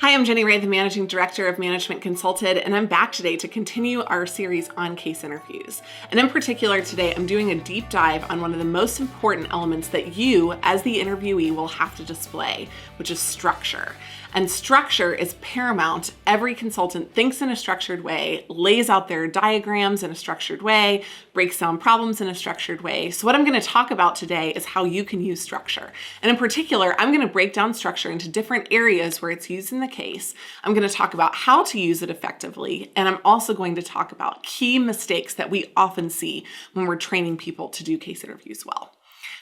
Hi, I'm Jenny Ray, the Managing Director of Management Consulted, and I'm back today to continue our series on case interviews. And in particular today, I'm doing a deep dive on one of the most important elements that you, as the interviewee, will have to display, which is structure. And structure is paramount. Every consultant thinks in a structured way, lays out their diagrams in a structured way, breaks down problems in a structured way. So what I'm going to talk about today is how you can use structure. And in particular, I'm going to break down structure into different areas where it's used in the case. I'm going to talk about how to use it effectively. And I'm also going to talk about key mistakes that we often see when we're training people to do case interviews well.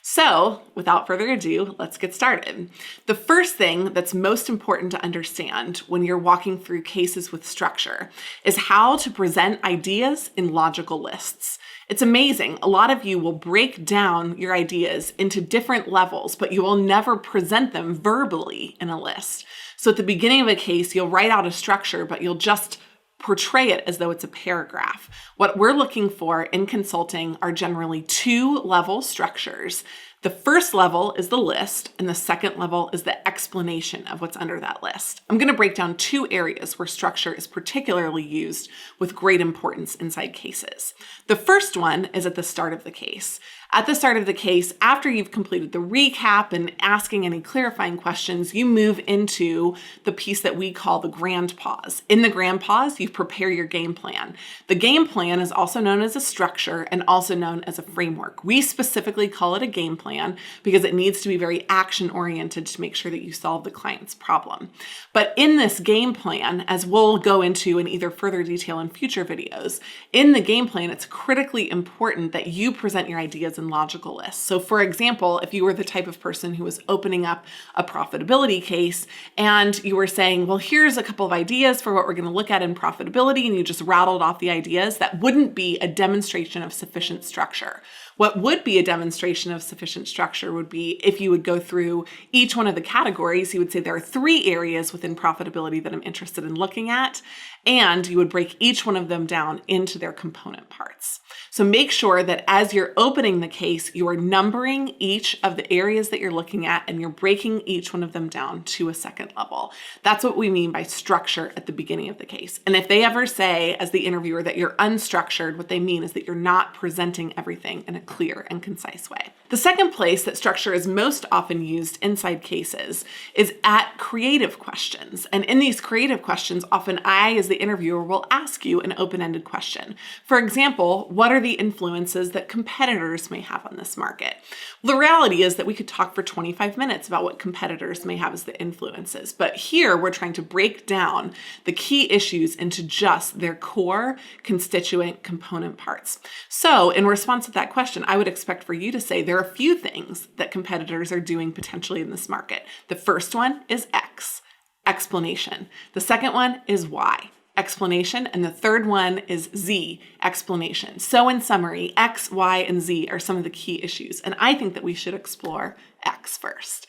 So, without further ado, let's get started. The first thing that's most important to understand when you're walking through cases with structure is how to present ideas in logical lists. It's amazing. A lot of you will break down your ideas into different levels, but you will never present them verbally in a list. So at the beginning of a case, you'll write out a structure, but you'll just portray it as though it's a paragraph. What we're looking for in consulting are generally two-level structures. The first level is the list, and the second level is the explanation of what's under that list. I'm going to break down two areas where structure is particularly used with great importance inside cases. The first one is at the start of the case. At the start of the case, after you've completed the recap and asking any clarifying questions, you move into the piece that we call the grand pause. In the grand pause, you prepare your game plan. The game plan is also known as a structure and also known as a framework. We specifically call it a game plan because it needs to be very action-oriented to make sure that you solve the client's problem. But in this game plan, as we'll go into in either further detail in future videos, in the game plan, it's critically important that you present your ideas in logical lists. So for example, if you were the type of person who was opening up a profitability case and you were saying, well, here's a couple of ideas for what we're going to look at in profitability, and you just rattled off the ideas, that wouldn't be a demonstration of sufficient structure. What would be a demonstration of sufficient structure would be if you would go through each one of the categories. You would say there are 3 areas within profitability that I'm interested in looking at, and you would break each one of them down into their component parts. So make sure that as you're opening the case, you are numbering each of the areas that you're looking at and you're breaking each one of them down to a second level. That's what we mean by structure at the beginning of the case. And if they ever say, as the interviewer, that you're unstructured, what they mean is that you're not presenting everything in a clear and concise way. The second place that structure is most often used inside cases is at creative questions. And in these creative questions, often I, as the interviewer, will ask you an open-ended question. For example, what are the influences that competitors may have on this market? Well, the reality is that we could talk for 25 minutes about what competitors may have as the influences, but here we're trying to break down the key issues into just their core constituent component parts. So in response to that question, I would expect for you to say there are a few things that competitors are doing potentially in this market. The first one is X, explanation. The second one is Y, explanation, and the third one is Z, explanation. So in summary, X, Y, and Z are some of the key issues, and I think that we should explore X first.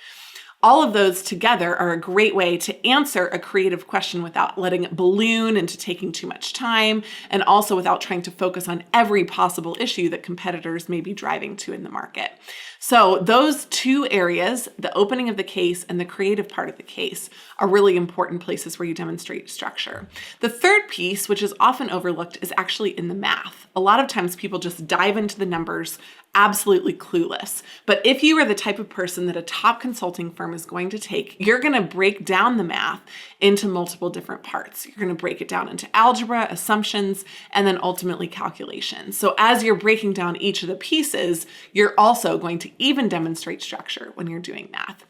All of those together are a great way to answer a creative question without letting it balloon into taking too much time, and also without trying to focus on every possible issue that competitors may be driving to in the market. So those two areas, the opening of the case and the creative part of the case, are really important places where you demonstrate structure. The third piece, which is often overlooked, is actually in the math. A lot of times people just dive into the numbers absolutely clueless. But if you are the type of person that a top consulting firm is going to take, you're going to break down the math into multiple different parts. You're going to break it down into algebra, assumptions, and then ultimately calculations. So as you're breaking down each of the pieces, you're also going to even demonstrate structure when you're doing math.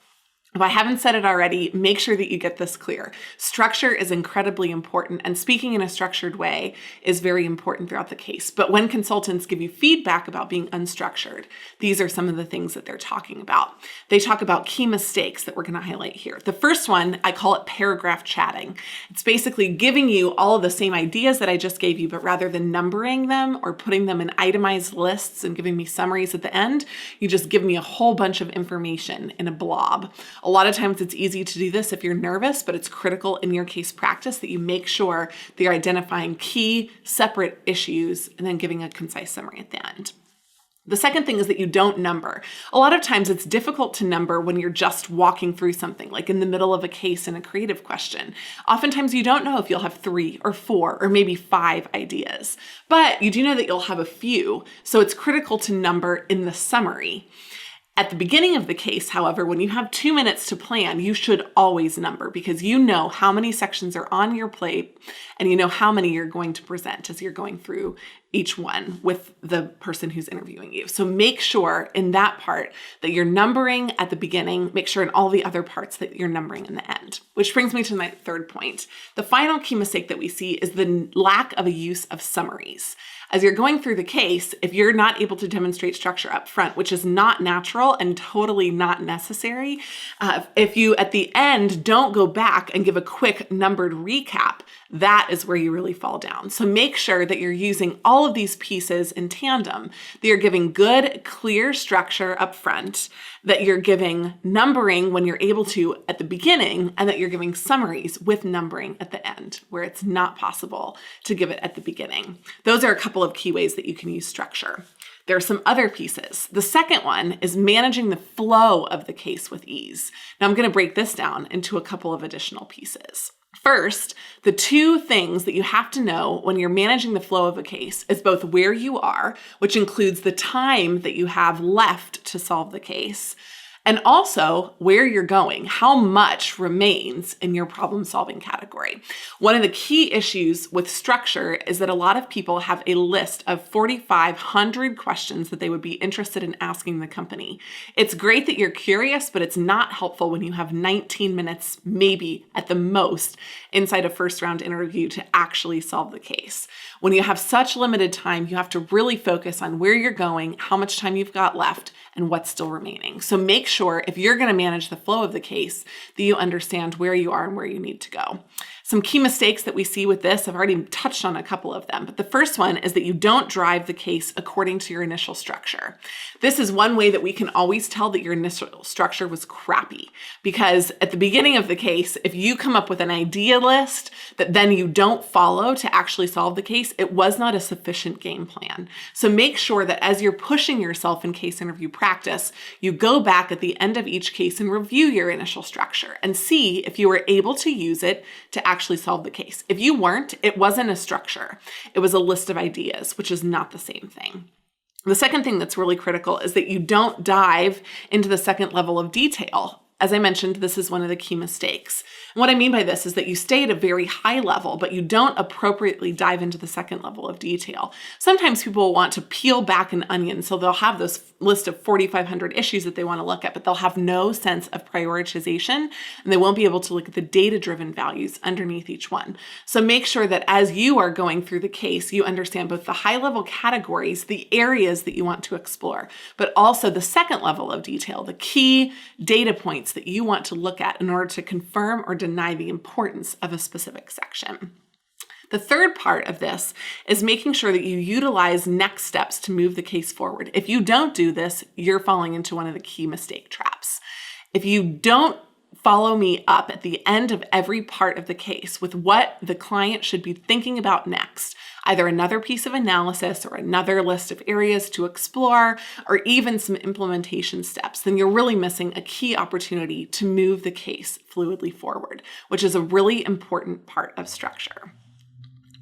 If I haven't said it already, make sure that you get this clear. Structure is incredibly important, and speaking in a structured way is very important throughout the case. But when consultants give you feedback about being unstructured, these are some of the things that they're talking about. They talk about key mistakes that we're going to highlight here. The first one, I call it paragraph chatting. It's basically giving you all of the same ideas that I just gave you, but rather than numbering them or putting them in itemized lists and giving me summaries at the end, you just give me a whole bunch of information in a blob. A lot of times it's easy to do this if you're nervous, but it's critical in your case practice that you make sure that you're identifying key separate issues and then giving a concise summary at the end. The second thing is that you don't number. A lot of times it's difficult to number when you're just walking through something, like in the middle of a case in a creative question. Oftentimes you don't know if you'll have 3 or 4 or maybe 5 ideas, but you do know that you'll have a few, so it's critical to number in the summary. At the beginning of the case, however, when you have 2 minutes to plan, you should always number because you know how many sections are on your plate and you know how many you're going to present as you're going through each one with the person who's interviewing you. So make sure in that part that you're numbering at the beginning, make sure in all the other parts that you're numbering in the end. Which brings me to my third point. The final key mistake that we see is the lack of a use of summaries. As you're going through the case, if you're not able to demonstrate structure up front, which is not natural and totally not necessary, if you at the end don't go back and give a quick numbered recap, that is where you really fall down. So make sure that you're using all of these pieces in tandem, that you're giving good, clear structure up front, that you're giving numbering when you're able to at the beginning, and that you're giving summaries with numbering at the end, where it's not possible to give it at the beginning. Those are a couple of key ways that you can use structure. There are some other pieces. The second one is managing the flow of the case with ease. Now I'm going to break this down into a couple of additional pieces. First, the 2 things that you have to know when you're managing the flow of a case is both where you are, which includes the time that you have left to solve the case, and also where you're going, how much remains in your problem-solving category. One of the key issues with structure is that a lot of people have a list of 4,500 questions that they would be interested in asking the company. It's great that you're curious, but it's not helpful when you have 19 minutes, maybe at the most, inside a first-round interview to actually solve the case. When you have such limited time, you have to really focus on where you're going, how much time you've got left, and what's still remaining. So make sure if you're going to manage the flow of the case that you understand where you are and where you need to go. Some key mistakes that we see with this, I've already touched on a couple of them, but the first one is that you don't drive the case according to your initial structure. This is one way that we can always tell that your initial structure was crappy, because at the beginning of the case, if you come up with an idea list that then you don't follow to actually solve the case, it was not a sufficient game plan. So make sure that as you're pushing yourself in case interview practice, you go back at the end of each case and review your initial structure and see if you were able to use it to actually solve the case. If you weren't, it wasn't a structure. It was a list of ideas, which is not the same thing. The second thing that's really critical is that you don't dive into the second level of detail. As I mentioned, this is one of the key mistakes. And what I mean by this is that you stay at a very high level, but you don't appropriately dive into the second level of detail. Sometimes people will want to peel back an onion, so they'll have this list of 4,500 issues that they want to look at, but they'll have no sense of prioritization, and they won't be able to look at the data-driven values underneath each one. So make sure that as you are going through the case, you understand both the high-level categories, the areas that you want to explore, but also the second level of detail, the key data points that you want to look at in order to confirm or deny the importance of a specific section. The third part of this is making sure that you utilize next steps to move the case forward. If you don't do this, you're falling into one of the key mistake traps. If you don't follow me up at the end of every part of the case with what the client should be thinking about next, either another piece of analysis or another list of areas to explore, or even some implementation steps, then you're really missing a key opportunity to move the case fluidly forward, which is a really important part of structure.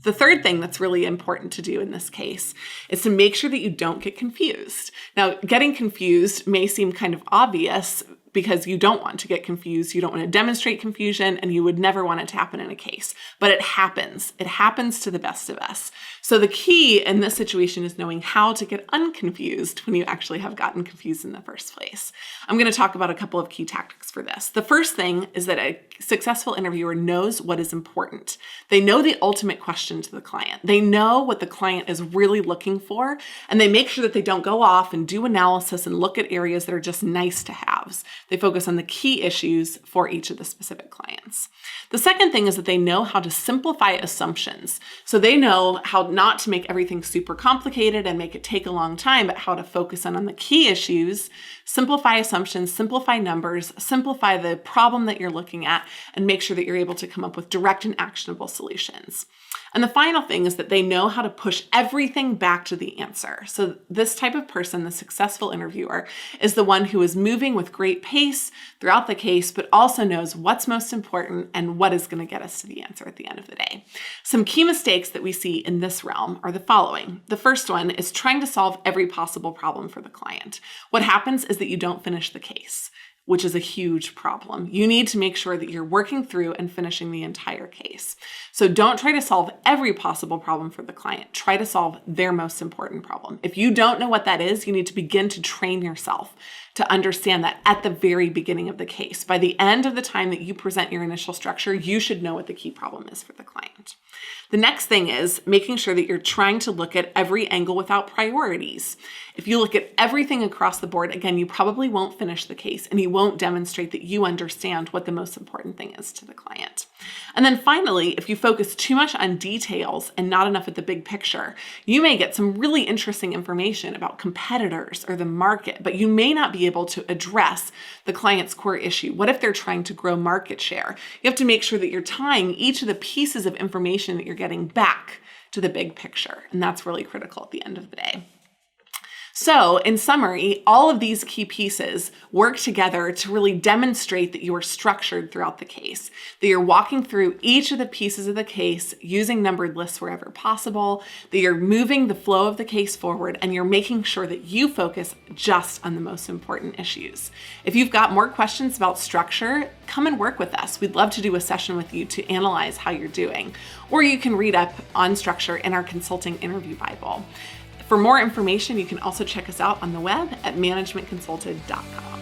The third thing that's really important to do in this case is to make sure that you don't get confused. Now, getting confused may seem kind of obvious because you don't want to get confused, you don't want to demonstrate confusion, and you would never want it to happen in a case. But it happens. It happens to the best of us. So the key in this situation is knowing how to get unconfused when you actually have gotten confused in the first place. I'm going to talk about a couple of key tactics for this. The first thing is that a successful interviewer knows what is important. They know the ultimate question to the client. They know what the client is really looking for, and they make sure that they don't go off and do analysis and look at areas that are just nice to haves. They focus on the key issues for each of the specific clients. The second thing is that they know how to simplify assumptions. So they know how not to make everything super complicated and make it take a long time, but how to focus on the key issues, simplify assumptions, simplify numbers, simplify the problem that you're looking at, and make sure that you're able to come up with direct and actionable solutions. And the final thing is that they know how to push everything back to the answer. So this type of person, the successful interviewer, is the one who is moving with great pace throughout the case, but also knows what's most important and what is going to get us to the answer at the end of the day. Some key mistakes that we see in this realm are the following. The first one is trying to solve every possible problem for the client. What happens is that you don't finish the case, which is a huge problem. You need to make sure that you're working through and finishing the entire case. So don't try to solve every possible problem for the client. Try to solve their most important problem. If you don't know what that is, you need to begin to train yourself to understand that at the very beginning of the case. By the end of the time that you present your initial structure, you should know what the key problem is for the client. The next thing is making sure that you're trying to look at every angle without priorities. If you look at everything across the board, again, you probably won't finish the case and you won't demonstrate that you understand what the most important thing is to the client. And then finally, if you focus too much on details and not enough at the big picture, you may get some really interesting information about competitors or the market, but you may not be able to address the client's core issue. What if they're trying to grow market share? You have to make sure that you're tying each of the pieces of information that you're getting back to the big picture. And that's really critical at the end of the day. So in summary, all of these key pieces work together to really demonstrate that you are structured throughout the case, that you're walking through each of the pieces of the case using numbered lists wherever possible, that you're moving the flow of the case forward, and you're making sure that you focus just on the most important issues. If you've got more questions about structure, come and work with us. We'd love to do a session with you to analyze how you're doing. Or you can read up on structure in our Consulting Interview Bible. For more information, you can also check us out on the web at managementconsulted.com.